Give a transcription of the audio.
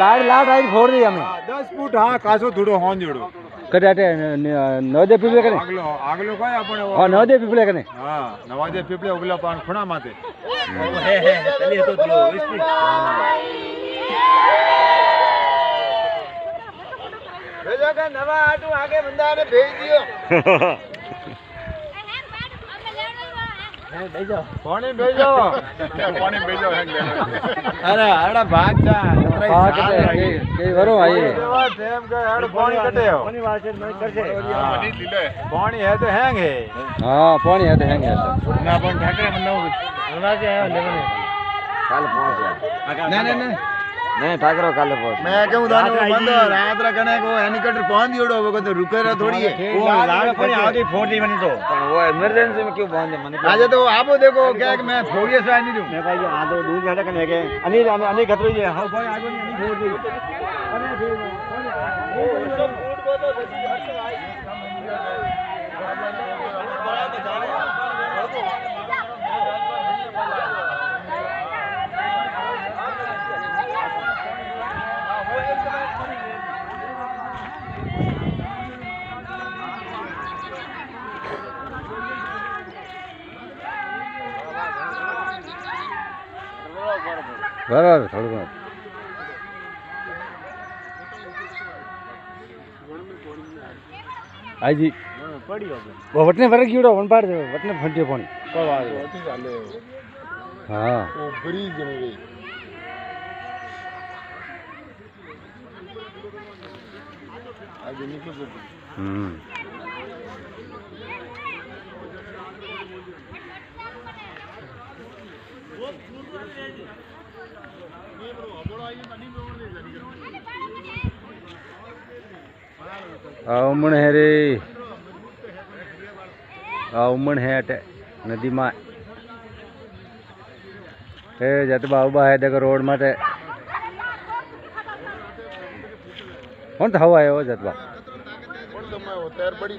લાડ લાડ આવી ફોડ દી અમે 10 ફૂટ હા કાસો થોડો હોંજડો કદાટે નવદે પીપળે કને આગલો આગલો કઈ આપણે હા નવદે પીપળે કને હા નવાજે પીપળે ઉગલા પાન ખૂણા માથે હે હે ચલી તો દલો भेजो का नवा आटू आगे बंदा ने भेज दियो भेजो पानी भेजो अरे आड़ा भाग जा हां के वरो आई टाइम का आड़ पानी कटे हो पानी वासे नहीं करसे पानी लीले पानी है तो हैंग है हां पानी है तो हैंग है ना अपन ठाकरे बंदा होना से आयो लेने कल पहुंच नहीं नहीं नहीं नहीं ठाकरो काले पहुंच मैं कहूं दानो बंदो रात रा कने को हेलीकॉप्टर पहुंच दियोड़ो वो तो रुके रा थोड़ी है वो लाड़ पानी आगे फोड़ दी बनी तो पण वो इमरजेंसी में क्यों बांधे मन आज तो आपो देखो क्या कि मैं फोड़िए से नहीं दूं मैं भाई आ तो दूर जाने कने के अनिल अनिल खतरी है हां भाई आगे नहीं फोड़ दी अरे फिर सब फूट को तो बराबर थोड़ा आई जी पड़ी हो वो वटने वरक कीड़ो वन पार वटने फंटियो पानी कब आ गए होती चाले हां वो ब्रिज बन गई आज निकल गई उमण है रे उमण है नदी में ए जतबा उबा है देखो रोड माटे कौन था हवा है वो जतबा तैर पड़ी